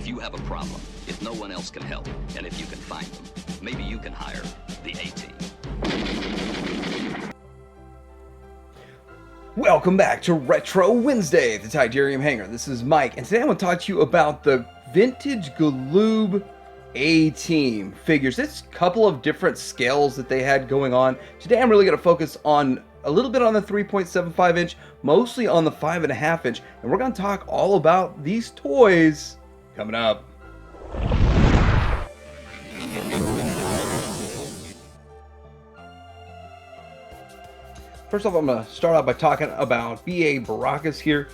If you have a problem, if no one else can help, and if you can find them, maybe you can hire the A-Team. Welcome back to Retro Wednesday, the Tydirium Hangar. This is Mike, and today I'm going to talk to you about the vintage Galoob A-Team figures. There's a couple of different scales that they had going on. Today I'm really going to focus on a little bit on the 3.75 inch, mostly on the 5.5 inch, and we're going to talk all about these toys coming up. First off, I'm going to start out by talking about B.A. Barakas here.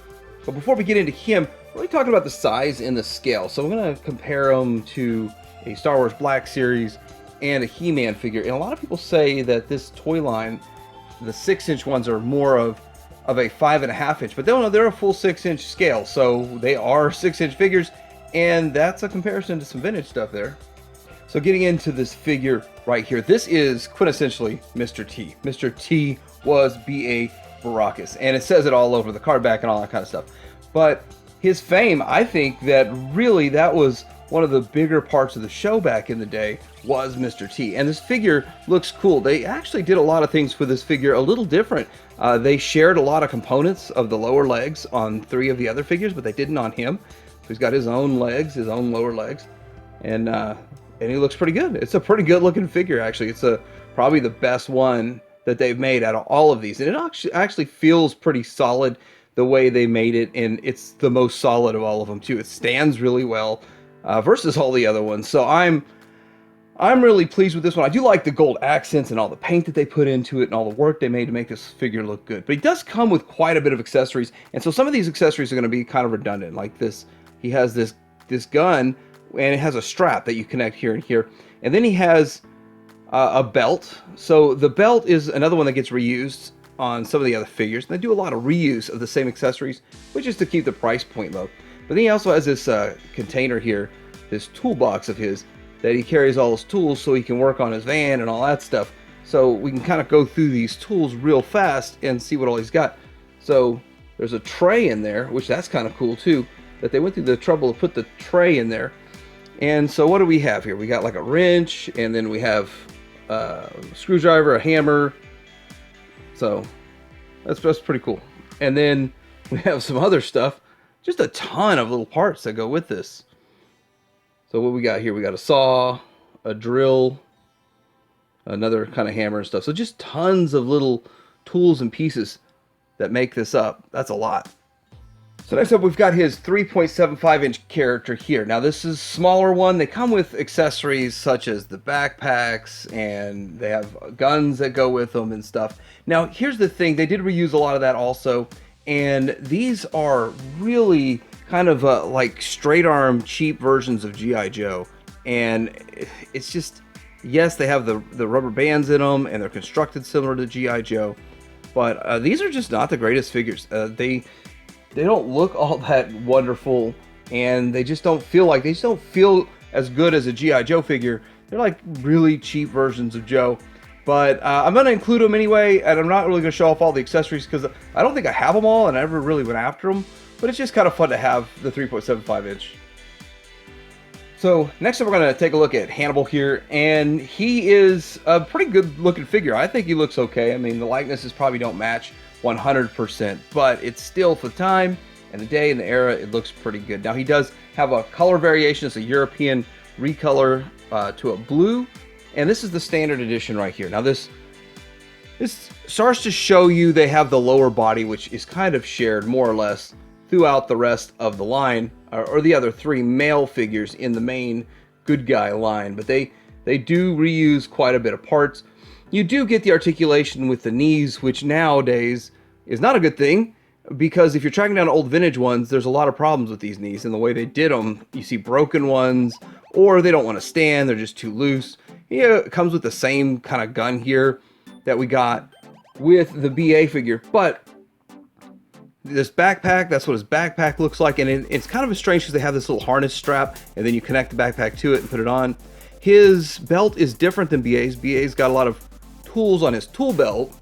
But before we get into him, we're really talking about the size and the scale. So I'm going to compare them to a Star Wars Black Series and a He-Man figure. And a lot of people say that this toy line, the 6-inch ones, are more of a 5.5 inch. But no, they're a full 6-inch scale. So they are 6-inch figures. And that's a comparison to some vintage stuff there. So getting into this figure right here, this is quintessentially Mr. T. Mr. T was B.A. Barakas, and it says it all over the card back and all that kind of stuff. But his fame, I think that really that was one of the bigger parts of the show back in the day, was Mr. T. And this figure looks cool. They actually did a lot of things with this figure a little different. They shared a lot of components of the lower legs on 3 of the other figures, but they didn't on him. So he's got his own legs, his own lower legs, and he looks pretty good. It's a pretty good looking figure, actually. It's probably the best one that they've made out of all of these, and it actually feels pretty solid the way they made it, and it's the most solid of all of them too. It stands really well versus all the other ones. So I'm really pleased with this one. I do like the gold accents and all the paint that they put into it and all the work they made to make this figure look good. But he does come with quite a bit of accessories, and so some of these accessories are going to be kind of redundant. Like this, he has this gun, and it has a strap that you connect here and here, and then he has a belt. So the belt is another one that gets reused on some of the other figures. And they do a lot of reuse of the same accessories, which is to keep the price point low. But then he also has this container here, this toolbox of his, that he carries all his tools so he can work on his van and all that stuff. So we can kind of go through these tools real fast and see what all he's got. So there's a tray in there, which that's kind of cool too, that they went through the trouble to put the tray in there. And so what do we have here? We got like a wrench, and then we have a screwdriver, a hammer. So that's pretty cool. And then we have some other stuff, just a ton of little parts that go with this. So what we got here, we got a saw, a drill, another kind of hammer and stuff. So just tons of little tools and pieces that make this up. That's a lot. So next up, we've got his 3.75 inch character here. Now this is a smaller one. They come with accessories such as the backpacks, and they have guns that go with them and stuff. Now here's the thing, they did reuse a lot of that also, and these are really kind of like straight arm cheap versions of G.I. Joe. And it's just, yes, they have the rubber bands in them, and they're constructed similar to G.I. Joe, but these are just not the greatest figures. They don't look all that wonderful, and they just don't feel as good as a G.I. Joe figure. They're like really cheap versions of Joe. But I'm going to include them anyway, and I'm not really going to show off all the accessories because I don't think I have them all, and I never really went after them. But it's just kind of fun to have the 3.75 inch. So next up, we're going to take a look at Hannibal here, and he is a pretty good looking figure. I think he looks okay. I mean, the likenesses probably don't match 100%, but it's still, for the time and the day and the era, it looks pretty good. Now he does have a color variation. It's a European recolor to a blue, and this is the standard edition right here. Now this starts to show you they have the lower body, which is kind of shared more or less throughout the rest of the line, or the other 3 male figures in the main good guy line, but they do reuse quite a bit of parts. You do get the articulation with the knees, which nowadays is not a good thing, because if you're tracking down old vintage ones, there's a lot of problems with these knees and the way they did them. You see broken ones, or they don't want to stand, they're just too loose. It comes with the same kind of gun here that we got with the BA figure, but this backpack, that's what his backpack looks like, and it's kind of strange because they have this little harness strap, and then you connect the backpack to it and put it on. His belt is different than BA's. BA's got a lot of tools on his tool belt,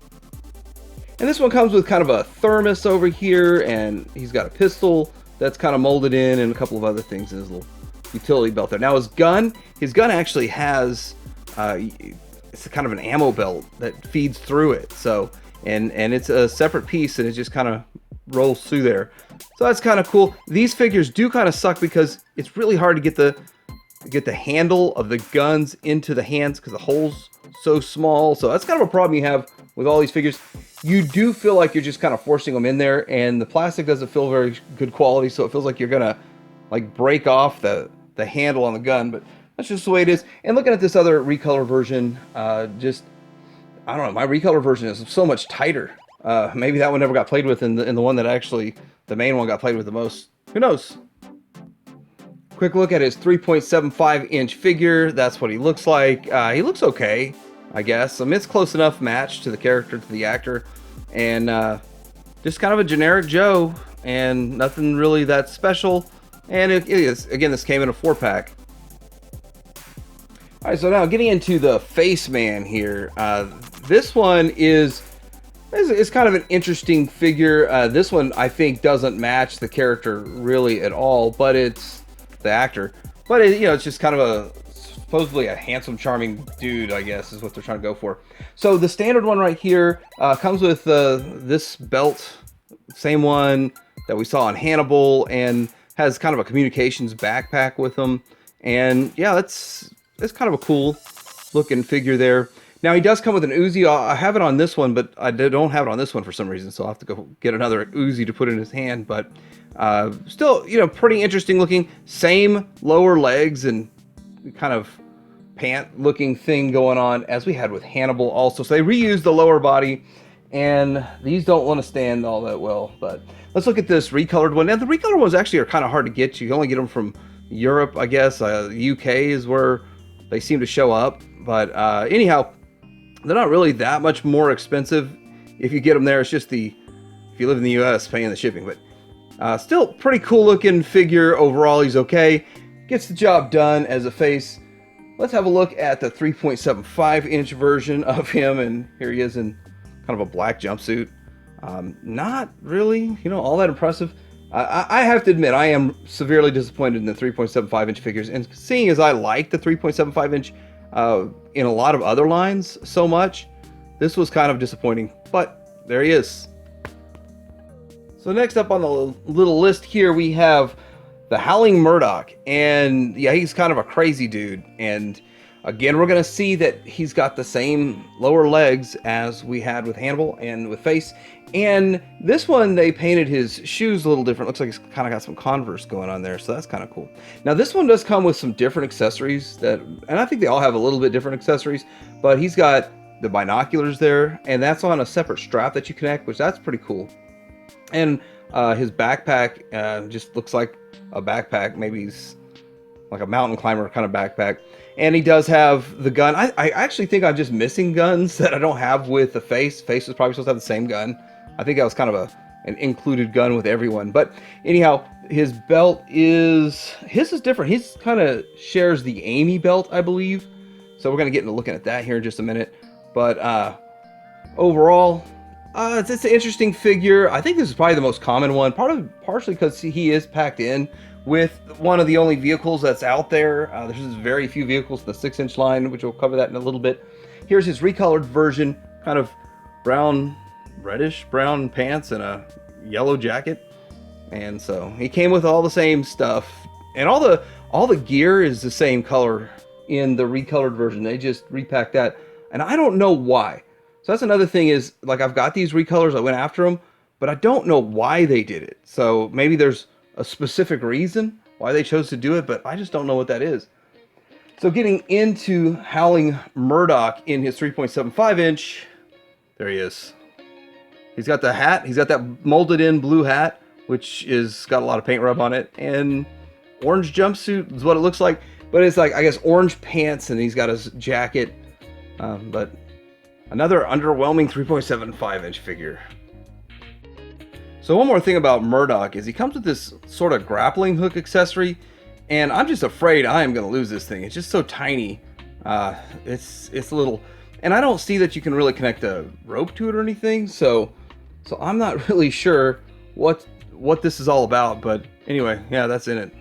and this one comes with kind of a thermos over here, and he's got a pistol that's kind of molded in, and a couple of other things in his little utility belt there. Now his gun actually has it's kind of an ammo belt that feeds through it. So and it's a separate piece, and it just kind of rolls through there. So that's kind of cool. These figures do kind of suck because it's really hard to get the handle of the guns into the hands because the hole's so small. So that's kind of a problem you have with all these figures. You do feel like you're just kind of forcing them in there, and the plastic doesn't feel very good quality, so it feels like you're gonna like break off the handle on the gun, but that's just the way it is. And looking at this other recolor version, just I don't know, my recolor version is so much tighter. Maybe that one never got played with, and the one that actually, the main one, got played with the most. Who knows? Quick look at his 3.75-inch figure. That's what he looks like. He looks okay, I guess. I mean, it's close enough match to the character, to the actor, and just kind of a generic Joe, and nothing really that special. And it is, again, this came in a 4-pack. All right, so now getting into the Faceman here. This one is kind of an interesting figure. This one, I think, doesn't match the character really at all, but it's the actor. But it, it's just kind of supposedly a handsome, charming dude, I guess, is what they're trying to go for. So the standard one right here comes with this belt, same one that we saw on Hannibal, and has kind of a communications backpack with them. And yeah, that's kind of a cool looking figure there. Now he does come with an Uzi. I have it on this one, but I don't have it on this one for some reason, so I'll have to go get another Uzi to put in his hand. But still, pretty interesting looking. Same lower legs and kind of pant looking thing going on as we had with Hannibal also. So they reused the lower body, and these don't want to stand all that well. But let's look at this recolored one. Now the recolored ones actually are kind of hard to get. You can only get them from Europe, I guess. UK is where they seem to show up. But anyhow, they're not really that much more expensive if you get them there. It's just if you live in the US, paying the shipping. But still pretty cool looking figure overall. He's okay. Gets the job done as a face. Let's have a look at the 3.75-inch version of him. And here he is in kind of a black jumpsuit. Not really, all that impressive. I have to admit, I am severely disappointed in the 3.75-inch figures. And seeing as I like the 3.75-inch in a lot of other lines so much, this was kind of disappointing. But there he is. So next up on the little list here, we have the Howling Murdoch. And yeah, he's kind of a crazy dude. And again, we're going to see that he's got the same lower legs as we had with Hannibal and with Face. And this one, they painted his shoes a little different. Looks like he's kind of got some Converse going on there, so that's kind of cool. Now, this one does come with some different accessories, and I think they all have a little bit different accessories, but he's got the binoculars there, and that's on a separate strap that you connect, which that's pretty cool. And his backpack just looks like a backpack. Maybe he's like a mountain climber kind of backpack. And he does have the gun. I actually think I'm just missing guns that I don't have with the Face. Face was probably supposed to have the same gun. I think that was kind of an included gun with everyone. But anyhow, his belt his is different. He's kind of shares the Amy belt, I believe. So we're going to get into looking at that here in just a minute. But overall, it's an interesting figure. I think this is probably the most common one, partially because he is packed in with one of the only vehicles that's out there. There's very few vehicles in the 6-inch line, which we'll cover that in a little bit. Here's his recolored version, kind of reddish brown pants and a yellow jacket. And so he came with all the same stuff, and all the gear is the same color in the recolored version. They just repacked that, and I don't know why. So that's another thing, is like, I've got these recolors, I went after them, but I don't know why they did it. So maybe there's a specific reason why they chose to do it, but I just don't know what that is. So getting into Howling Murdoch in his 3.75-inch, there he is. He's got the hat. He's got that molded in blue hat, which is got a lot of paint rub on it, and orange jumpsuit is what it looks like. But it's like, I guess, orange pants, and he's got his jacket. But another underwhelming 3.75-inch figure. So one more thing about Murdoch is he comes with this sort of grappling hook accessory, and I'm just afraid I am going to lose this thing. It's just so tiny. It's a little, and I don't see that you can really connect a rope to it or anything. So I'm not really sure what this is all about. But anyway, yeah, that's in it.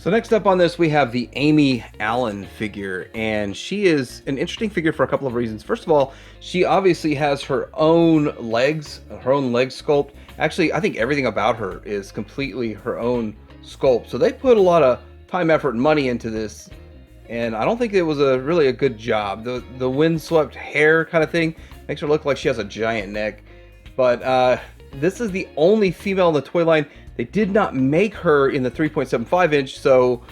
So next up on this, we have the Amy Allen figure, and she is an interesting figure for a couple of reasons. First of all, she obviously has her own legs, sculpt. Actually, I think everything about her is completely her own sculpt. So they put a lot of time, effort, and money into this, and I don't think it was really a good job. The windswept hair kind of thing makes her look like she has a giant neck. But this is the only female in the toy line. They did not make her in the 3.75 inch, so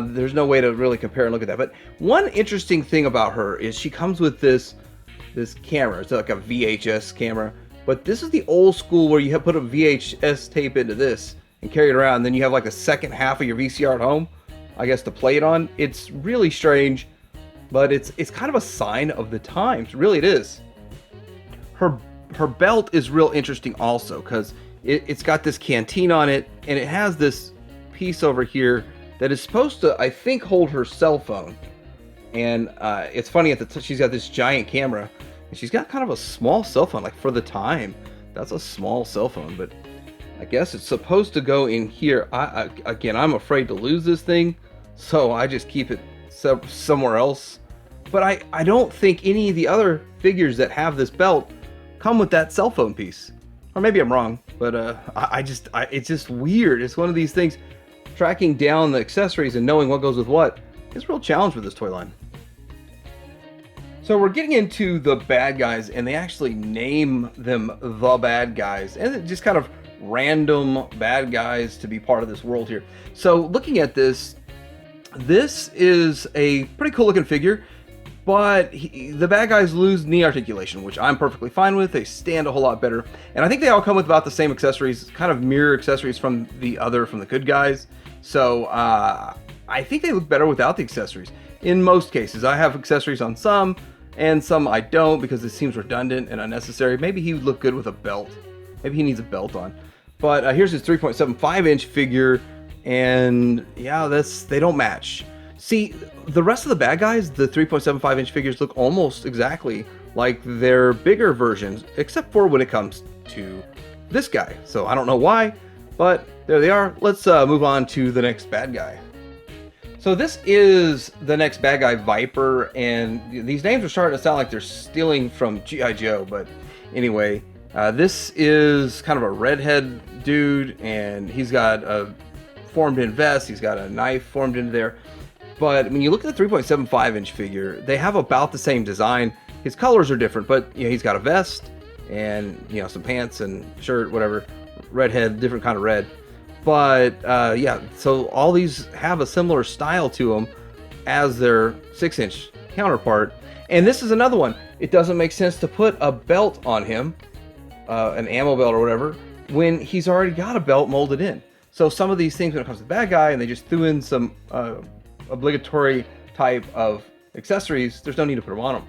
there's no way to really compare and look at that. But one interesting thing about her is she comes with this camera. It's like a VHS camera, but this is the old school where you have put a VHS tape into this and carry it around. And then you have like a second half of your VCR at home, I guess, to play it on. It's really strange, but it's kind of a sign of the times. Really, it is. Her belt is real interesting also, because it's got this canteen on it, and it has this piece over here that is supposed to, I think, hold her cell phone. And it's funny, she's got this giant camera, and she's got kind of a small cell phone. Like, for the time, that's a small cell phone, but I guess it's supposed to go in here. Again, I'm afraid to lose this thing, so I just keep it somewhere else. But I don't think any of the other figures that have this belt come with that cell phone piece. Or maybe I'm wrong, but it's just weird. It's one of these things. Tracking down the accessories and knowing what goes with what is a real challenge with this toy line. So we're getting into the bad guys, and they actually name them the bad guys, and it's just kind of random bad guys to be part of this world here. So looking at this is a pretty cool looking figure. But the bad guys lose knee articulation, which I'm perfectly fine with. They stand a whole lot better. And I think they all come with about the same accessories, kind of mirror accessories from the good guys. So I think they look better without the accessories. In most cases, I have accessories on some, and some I don't, because it seems redundant and unnecessary. Maybe he would look good with a belt. Maybe he needs a belt on. But here's his 3.75 inch figure, and yeah, they don't match. See, the rest of the bad guys, the 3.75 inch figures, look almost exactly like their bigger versions, except for when it comes to this guy. So I don't know why, but there they are. Let's move on to the next bad guy. So this is the next bad guy, Viper, and these names are starting to sound like they're stealing from G.I. Joe, but anyway, this is kind of a redhead dude, and he's got a formed in vest, he's got a knife formed into there. But when you look at the 3.75 inch figure, they have about the same design. His colors are different, but he's got a vest and some pants and shirt, whatever, redhead, different kind of red. But yeah, so all these have a similar style to them as their 6-inch counterpart. And this is another one. It doesn't make sense to put a belt on him, an ammo belt or whatever, when he's already got a belt molded in. So some of these things, when it comes to the bad guy, and they just threw in some obligatory type of accessories, there's no need to put them on them.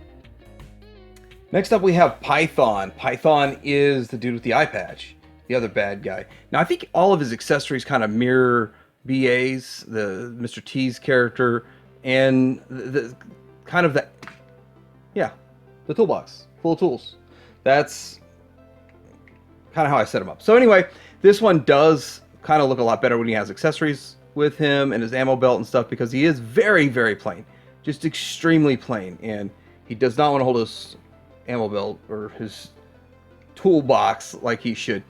Next up, we have Python. Python is the dude with the eye patch, the other bad guy. Now, I think all of his accessories kind of mirror BA's, the Mr. T's character, and the toolbox full of tools. That's kind of how I set him up. So anyway, this one does kind of look a lot better when he has accessories with him and his ammo belt and stuff, because he is very, very plain, just extremely plain, and he does not want to hold his ammo belt or his toolbox like he should.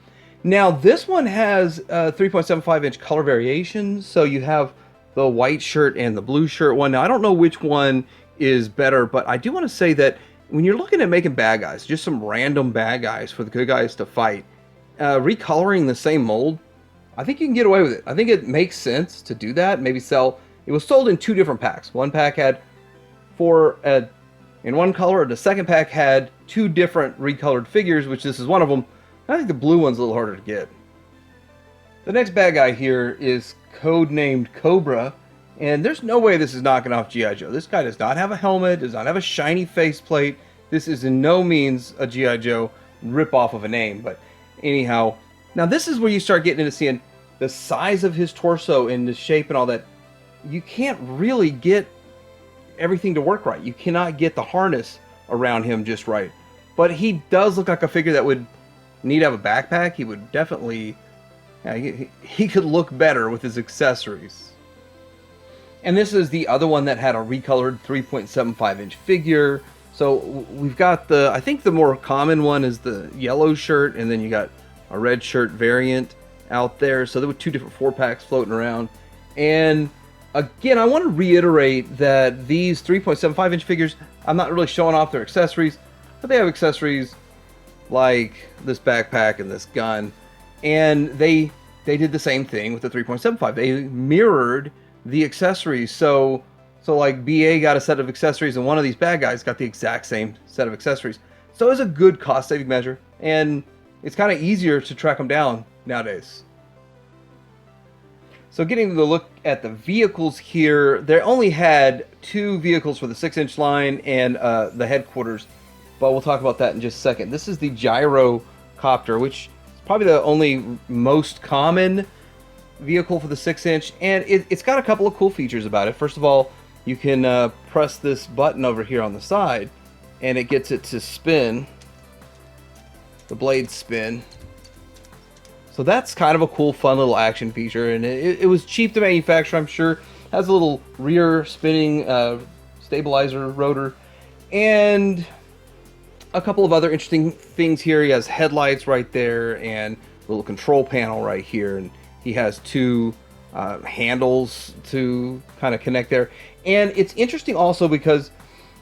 Now this one has 3.75 inch color variations, so you have the white shirt and the blue shirt one. Now I don't know which one is better, but I do want to say that when you're looking at making bad guys, just some random bad guys for the good guys to fight, recoloring the same mold, I think you can get away with it. I think it makes sense to do that. Maybe sell. It was sold in 2 different packs. One pack had 4 in one color, and the second pack had 2 different recolored figures, which this is one of them. I think the blue one's a little harder to get. The next bad guy here is codenamed Cobra, and there's no way this is knocking off G.I. Joe. This guy does not have a helmet, does not have a shiny faceplate. This is in no means a G.I. Joe ripoff of a name, but anyhow. Now this is where you start getting into seeing the size of his torso and the shape and all that. You can't really get everything to work right. You cannot get the harness around him just right. But he does look like a figure that would need to have a backpack. He would definitely, he could look better with his accessories. And this is the other one that had a recolored 3.75-inch figure. So we've got the, I think the more common one is the yellow shirt, and then you got a red shirt variant out there. So there were two different 4-packs floating around. And again, I want to reiterate that these 3.75-inch figures, I'm not really showing off their accessories, but they have accessories like this backpack and this gun. And they did the same thing with the 3.75. They mirrored the accessories. So like BA got a set of accessories, and one of these bad guys got the exact same set of accessories. So it's a good cost-saving measure, and it's kind of easier to track them down nowadays. So getting to look at the vehicles here, they only had 2 vehicles for the 6-inch line and the headquarters, but we'll talk about that in just a second. This is the Gyrocopter, which is probably the only most common vehicle for the 6-inch, and it's got a couple of cool features about it. First of all, you can press this button over here on the side, and it gets it to spin, the blades spin. So that's kind of a cool, fun little action feature, and it was cheap to manufacture, I'm sure. It has a little rear spinning stabilizer rotor, and a couple of other interesting things here. He has headlights right there, and a little control panel right here, and he has 2 handles to kind of connect there. And it's interesting also because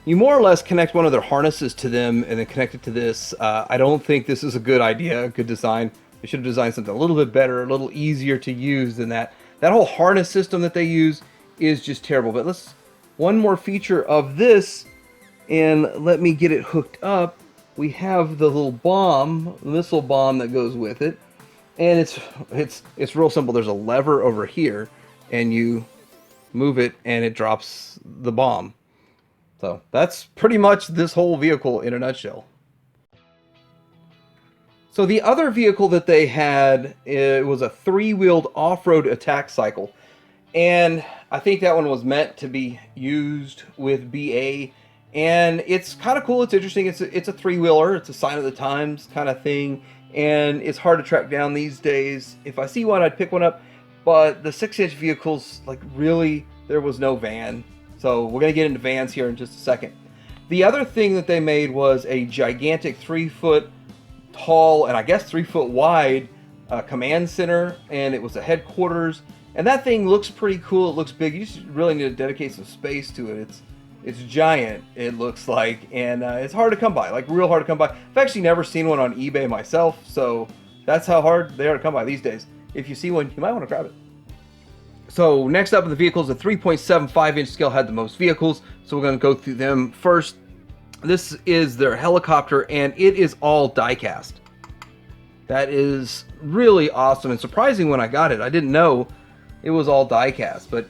you more or less connect one of their harnesses to them and then connect it to this. I don't think this is a good idea, a good design. They should have designed something a little bit better, a little easier to use than that. That whole harness system that they use is just terrible. But one more feature of this, and let me get it hooked up. We have the little missile bomb that goes with it. And it's real simple. There's a lever over here, and you move it, and it drops the bomb. So that's pretty much this whole vehicle in a nutshell. So the other vehicle that they had, it was a 3-wheeled off-road attack cycle. And I think that one was meant to be used with BA. And it's kind of cool. It's interesting. It's a 3-wheeler. It's a sign of the times kind of thing. And it's hard to track down these days. If I see one, I'd pick one up. But the 6-inch vehicles, like, really, there was no van. So we're going to get into vans here in just a second. The other thing that they made was a gigantic 3-foot tall and I guess 3-foot wide command center, and it was a headquarters. And that thing looks pretty cool. It looks big. You just really need to dedicate some space to it. It's giant, it looks like, and it's hard to come by, like real hard to come by. I've actually never seen one on eBay myself, so that's how hard they are to come by these days. If you see one, you might want to grab it. So next up in the vehicles, the 3.75-inch scale had the most vehicles, so we're going to go through them first. This is their helicopter, and it is all die-cast. That is really awesome and surprising when I got it. I didn't know it was all die-cast, but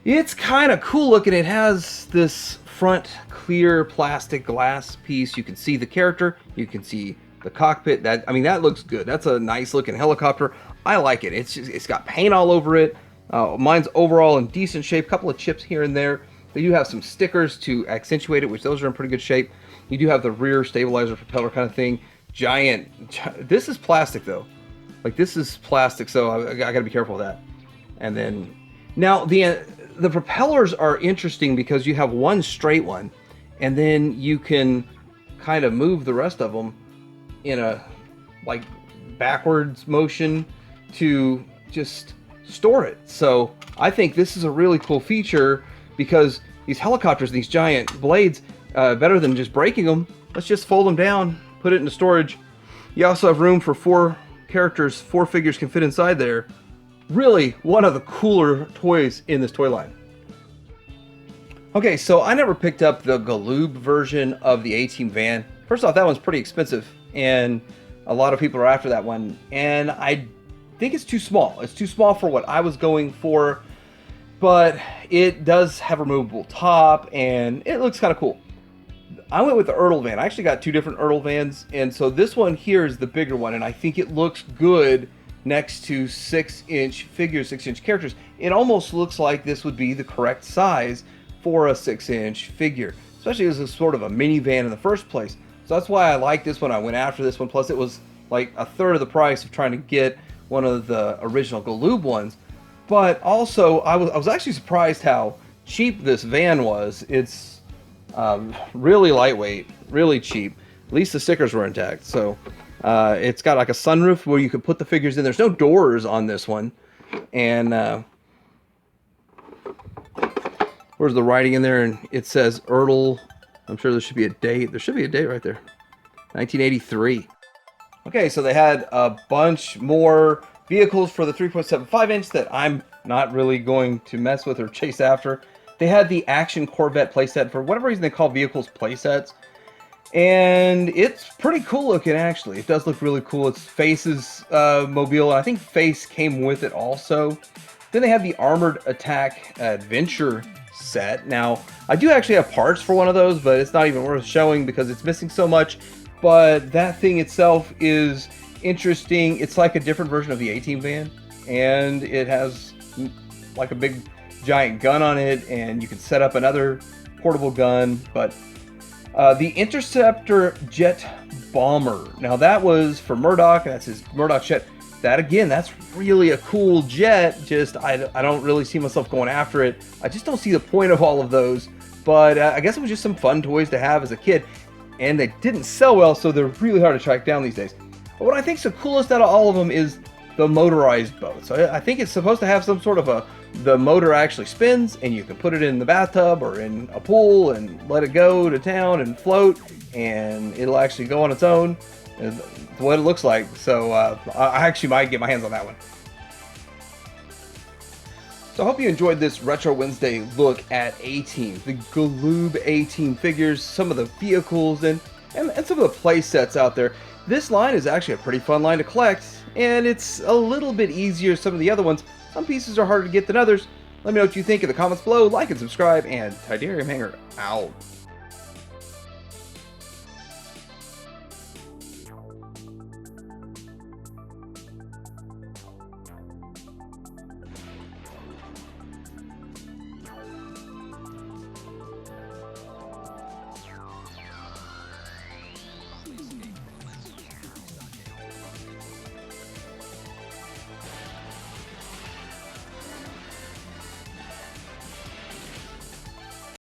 it's kind of cool looking. It has this front clear plastic glass piece. You can see the character. You can see the cockpit. That looks good. That's a nice looking helicopter. I like it. It's got paint all over it. Mine's overall in decent shape. Couple of chips here and there. They do have some stickers to accentuate it, which those are in pretty good shape. You do have the rear stabilizer propeller kind of thing. Giant. This is plastic though. Like, this is plastic, so I gotta be careful with that. And then now the propellers are interesting because you have one straight one, and then you can kind of move the rest of them in a like backwards motion to just store it. So I think this is a really cool feature because these helicopters, these giant blades, better than just breaking them, let's just fold them down, put it into storage. You also have room for 4 characters, 4 figures can fit inside there. Really one of the cooler toys in this toy line. Okay, so I never picked up the Galoob version of the A-Team van. First off, that one's pretty expensive, and a lot of people are after that one, and I think it's too small. It's too small for what I was going for, but it does have a removable top, and it looks kind of cool. I went with the Ertl van. I actually got 2 different Ertl vans, and so this one here is the bigger one, and I think it looks good next to 6-inch figures, 6-inch characters. It almost looks like this would be the correct size for a 6-inch figure, especially as a sort of a minivan in the first place. So that's why I like this one. I went after this one. Plus, it was like a third of the price of trying to get one of the original Galoob ones. But also, I was actually surprised how cheap this van was. It's really lightweight, really cheap. At least the stickers were intact. So it's got like a sunroof where you can put the figures in. There's no doors on this one. And where's the writing in there? And it says Ertl. I'm sure there should be a date. There should be a date right there. 1983. Okay, so they had a bunch more vehicles for the 3.75 inch that I'm not really going to mess with or chase after. They had the Action Corvette playset. For whatever reason, they call vehicles playsets. And it's pretty cool looking, actually. It does look really cool. It's Face's mobile. I think Face came with it also. Then they had the Armored Attack Adventure set. Now, I do actually have parts for one of those, but it's not even worth showing because it's missing so much. But that thing itself is interesting. It's like a different version of the A-Team van, and it has like a big giant gun on it, and you can set up another portable gun. But the Interceptor Jet Bomber, now that was for Murdoch, and that's his Murdoch jet. That again, that's really a cool jet. Just I don't really see myself going after it. I just don't see the point of all of those. But I guess it was just some fun toys to have as a kid. And they didn't sell well, so they're really hard to track down these days. But what I think is the coolest out of all of them is the motorized boat. So I think it's supposed to have some sort of the motor actually spins, and you can put it in the bathtub or in a pool and let it go to town and float, and it'll actually go on its own. That's what it looks like. So I actually might get my hands on that one. So I hope you enjoyed this Retro Wednesday look at A-Team, the Galoob A-Team figures, some of the vehicles, and some of the play sets out there. This line is actually a pretty fun line to collect, and it's a little bit easier than some of the other ones. Some pieces are harder to get than others. Let me know what you think in the comments below, like and subscribe, and Tidarium Hanger out.